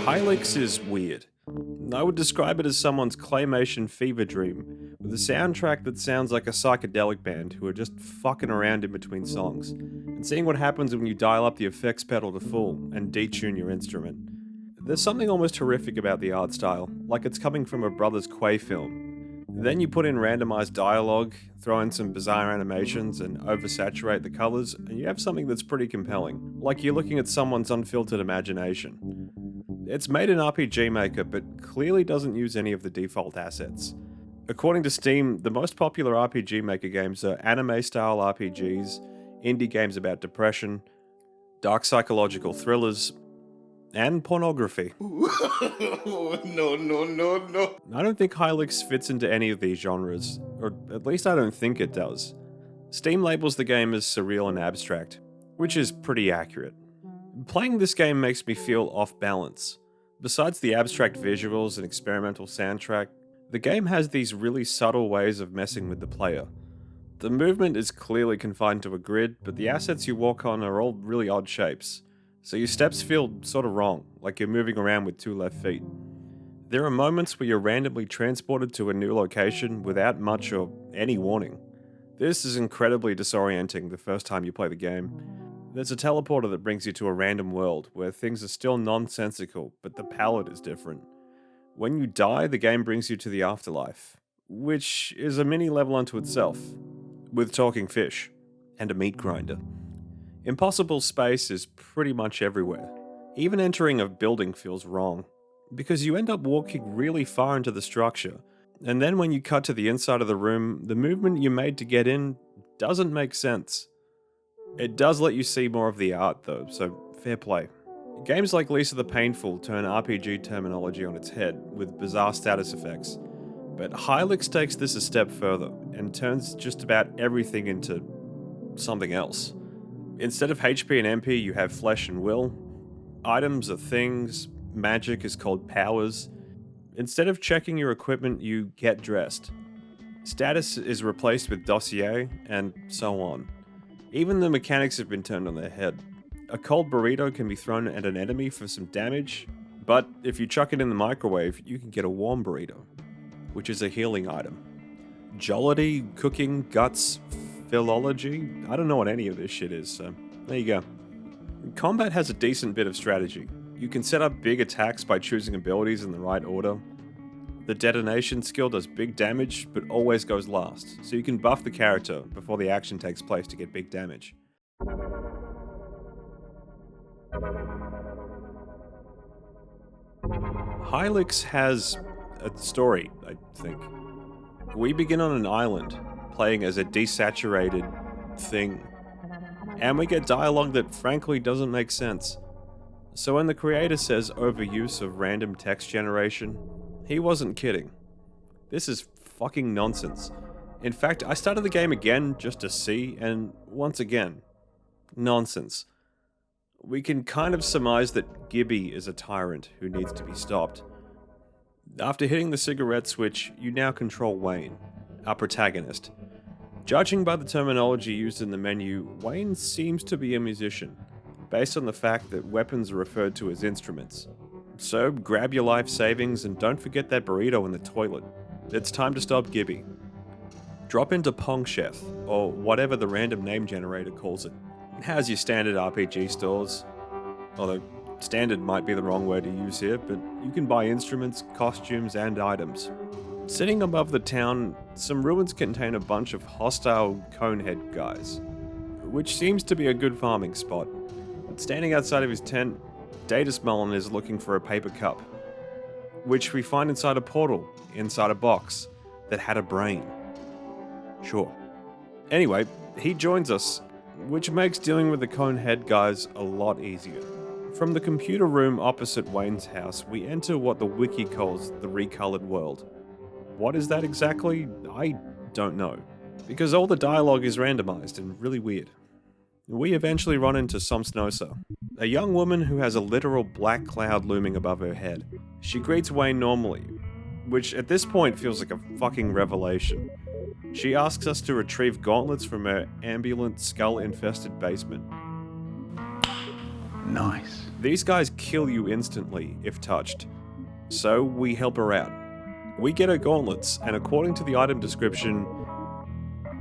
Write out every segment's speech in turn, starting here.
Hylics is weird. I would describe it as someone's Claymation fever dream, with a soundtrack that sounds like a psychedelic band who are just fucking around in between songs, and seeing what happens when you dial up the effects pedal to full and detune your instrument. There's something almost horrific about the art style, like it's coming from a Brothers Quay film. Then you put in randomized dialogue, throw in some bizarre animations, and oversaturate the colors, and you have something that's pretty compelling, like you're looking at someone's unfiltered imagination. It's made in RPG Maker, but clearly doesn't use any of the default assets. According to Steam, the most popular RPG Maker games are anime-style RPGs, indie games about depression, dark psychological thrillers, and pornography. No. I don't think Hylics fits into any of these genres, or at least I don't think it does. Steam labels the game as surreal and abstract, which is pretty accurate. Playing this game makes me feel off balance. Besides the abstract visuals and experimental soundtrack, the game has these really subtle ways of messing with the player. The movement is clearly confined to a grid, but the assets you walk on are all really odd shapes, so your steps feel sort of wrong, like you're moving around with two left feet. There are moments where you're randomly transported to a new location without much or any warning. This is incredibly disorienting the first time you play the game. There's a teleporter that brings you to a random world where things are still nonsensical, but the palette is different. When you die, the game brings you to the afterlife, which is a mini level unto itself, with talking fish and a meat grinder. Impossible space is pretty much everywhere. Even entering a building feels wrong, because you end up walking really far into the structure, and then when you cut to the inside of the room, the movement you made to get in doesn't make sense. It does let you see more of the art though, so fair play. Games like Lisa the Painful turn RPG terminology on its head with bizarre status effects, but Hylics takes this a step further and turns just about everything into something else. Instead of HP and MP, you have flesh and will. Items are things, magic is called powers. Instead of checking your equipment, you get dressed. Status is replaced with dossier, and so on. Even the mechanics have been turned on their head. A cold burrito can be thrown at an enemy for some damage, but if you chuck it in the microwave, you can get a warm burrito, which is a healing item. Jollity, cooking, guts, philology, I don't know what any of this shit is, so there you go. Combat has a decent bit of strategy. You can set up big attacks by choosing abilities in the right order. The detonation skill does big damage, but always goes last, so you can buff the character before the action takes place to get big damage. Hylics has a story, I think. We begin on an island, playing as a desaturated thing, and we get dialogue that frankly doesn't make sense. So when the creator says overuse of random text generation, he wasn't kidding. This is fucking nonsense. In fact, I started the game again just to see, and once again, nonsense. We can kind of surmise that Gibby is a tyrant who needs to be stopped. After hitting the cigarette switch, you now control Wayne, our protagonist. Judging by the terminology used in the menu, Wayne seems to be a musician, based on the fact that weapons are referred to as instruments. So grab your life savings and don't forget that burrito in the toilet. It's time to stop Gibby. Drop into Pongsheth, or whatever the random name generator calls it. It has your standard RPG stores, although standard might be the wrong word to use here, but you can buy instruments, costumes, and items. Sitting above the town, some ruins contain a bunch of hostile conehead guys, which seems to be a good farming spot. But standing outside of his tent, Datus Mullen is looking for a paper cup, which we find inside a portal, inside a box, that had a brain. Sure. Anyway, he joins us, which makes dealing with the Conehead guys a lot easier. From the computer room opposite Wayne's house, we enter what the wiki calls the recolored world. What is that exactly? I don't know, because all the dialogue is randomized and really weird. We eventually run into Somsnosa, a young woman who has a literal black cloud looming above her head. She greets Wayne normally, which at this point feels like a fucking revelation. She asks us to retrieve gauntlets from her ambulant, skull-infested basement. Nice. These guys kill you instantly if touched, so we help her out. We get her gauntlets, and according to the item description,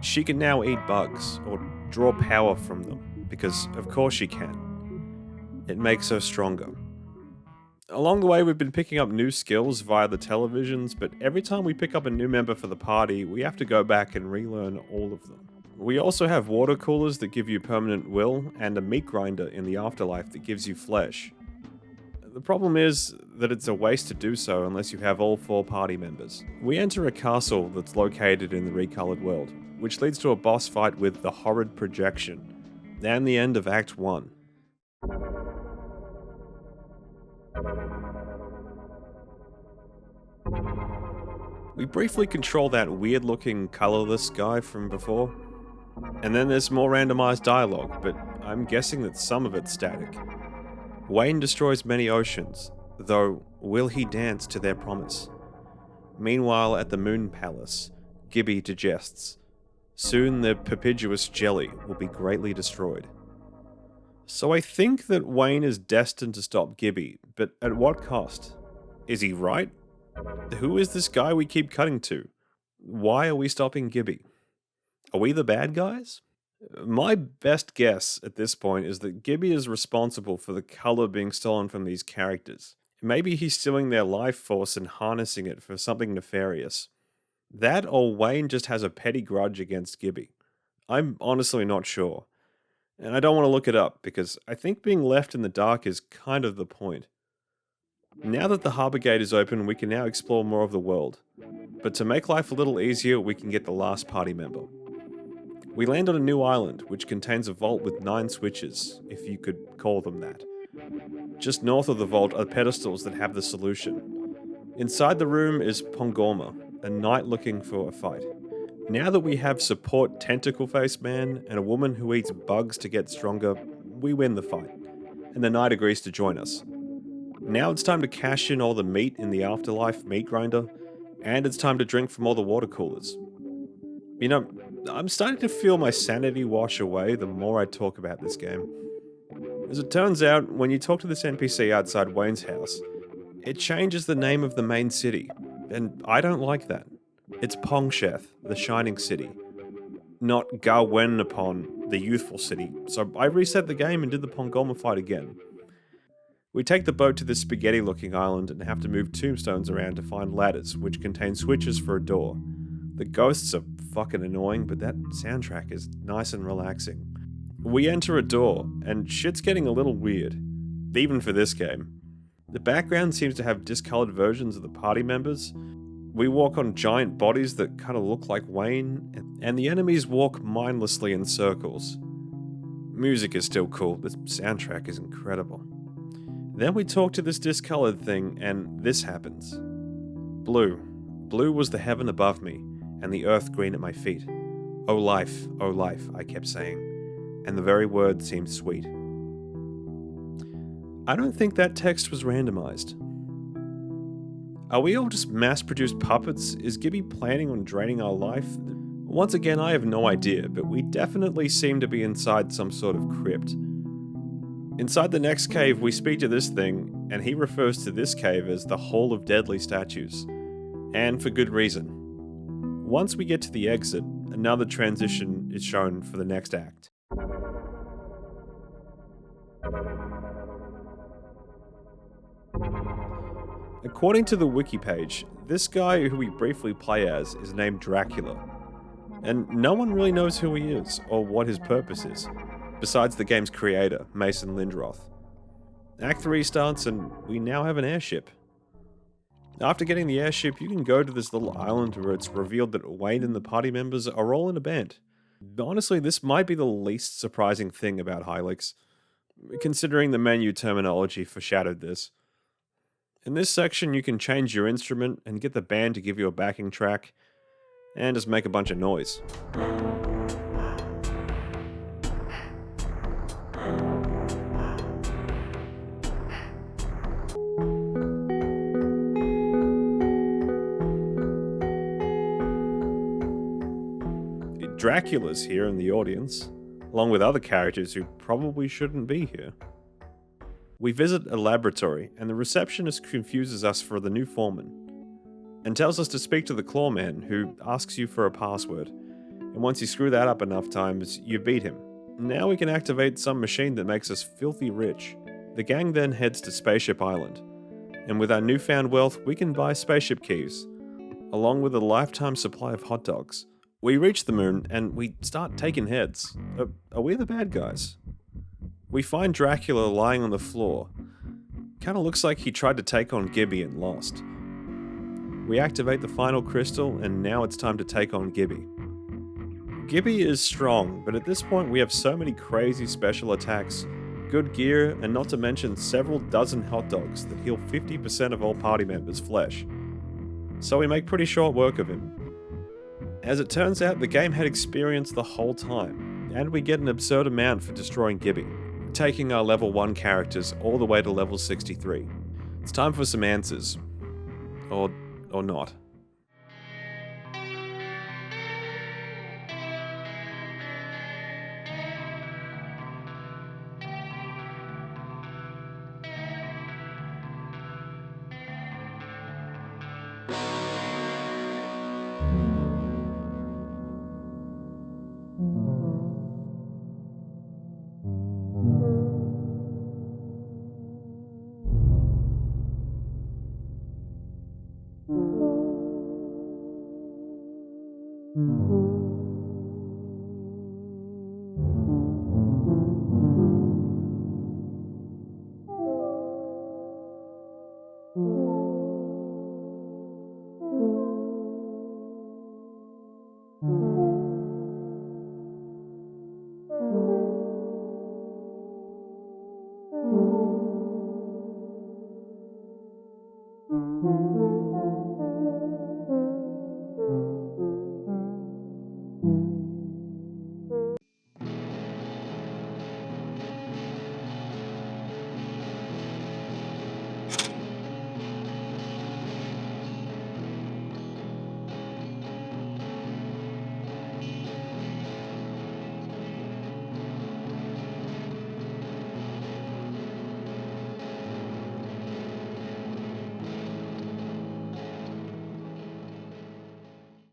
she can now eat bugs, or draw power from them, because of course she can. It makes her stronger. Along the way, we've been picking up new skills via the televisions, but every time we pick up a new member for the party, we have to go back and relearn all of them. We also have water coolers that give you permanent will, and a meat grinder in the afterlife that gives you flesh. The problem is that it's a waste to do so unless you have all 4 party members. We enter a castle that's located in the recolored world, which leads to a boss fight with the horrid projection, and the end of Act 1. We briefly control that weird-looking, colorless guy from before, and then there's more randomized dialogue, but I'm guessing that some of it's static. Wayne destroys many oceans, though will he dance to their promise? Meanwhile, at the Moon Palace, Gibby digests. Soon the perpetuous jelly will be greatly destroyed. So I think that Wayne is destined to stop Gibby, but at what cost? Is he right? Who is this guy we keep cutting to? Why are we stopping Gibby? Are we the bad guys? My best guess at this point is that Gibby is responsible for the color being stolen from these characters. Maybe he's stealing their life force and harnessing it for something nefarious. That or Wayne just has a petty grudge against Gibby. I'm honestly not sure. And I don't want to look it up because I think being left in the dark is kind of the point. Now that the Harbour Gate is open, we can now explore more of the world. But to make life a little easier, we can get the last party member. We land on a new island, which contains a vault with 9 switches, if you could call them that. Just north of the vault are pedestals that have the solution. Inside the room is Pongorma, a knight looking for a fight. Now that we have support Tentacle-Faced Man and a woman who eats bugs to get stronger, we win the fight, and the knight agrees to join us. Now it's time to cash in all the meat in the afterlife meat grinder, and it's time to drink from all the water coolers. You know, I'm starting to feel my sanity wash away the more I talk about this game. As it turns out, when you talk to this NPC outside Wayne's house, it changes the name of the main city, and I don't like that. It's Pongsheth, the Shining City, not Garwenapon, the Youthful City, so I reset the game and did the Pongorma fight again. We take the boat to this spaghetti-looking island and have to move tombstones around to find ladders, which contain switches for a door. The ghosts are fucking annoying, but that soundtrack is nice and relaxing. We enter a door, and shit's getting a little weird, even for this game. The background seems to have discolored versions of the party members. We walk on giant bodies that kind of look like Wayne, and the enemies walk mindlessly in circles. Music is still cool, the soundtrack is incredible. Then we talk to this discolored thing, and this happens. Blue. Blue was the heaven above me, and the earth green at my feet. Oh life, I kept saying, and the very word seemed sweet. I don't think that text was randomized. Are we all just mass-produced puppets? Is Gibby planning on draining our life? Once again, I have no idea, but we definitely seem to be inside some sort of crypt. Inside the next cave, we speak to this thing, and he refers to this cave as the Hall of Deadly Statues. And for good reason. Once we get to the exit, another transition is shown for the next act. According to the wiki page, this guy who we briefly play as is named Dracula. And no one really knows who he is, or what his purpose is. Besides the game's creator, Mason Lindroth. Act 3 starts and we now have an airship. After getting the airship, you can go to this little island where it's revealed that Wayne and the party members are all in a band. Honestly, this might be the least surprising thing about Hylics, considering the menu terminology foreshadowed this. In this section, you can change your instrument and get the band to give you a backing track, and just make a bunch of noise. Dracula's here in the audience, along with other characters who probably shouldn't be here. We visit a laboratory, and the receptionist confuses us for the new foreman, and tells us to speak to the clawman, who asks you for a password. And once you screw that up enough times, you beat him. Now we can activate some machine that makes us filthy rich. The gang then heads to Spaceship Island, and with our newfound wealth, we can buy spaceship keys, along with a lifetime supply of hot dogs. We reach the moon, and we start taking heads. Are we the bad guys? We find Dracula lying on the floor. Kinda looks like he tried to take on Gibby and lost. We activate the final crystal, and now it's time to take on Gibby. Gibby is strong, but at this point we have so many crazy special attacks, good gear, and not to mention several dozen hot dogs that heal 50% of all party members' flesh. So we make pretty short work of him. As it turns out, the game had experience the whole time, and we get an absurd amount for destroying Gibby, taking our level 1 characters all the way to level 63. It's time for some answers. Or not.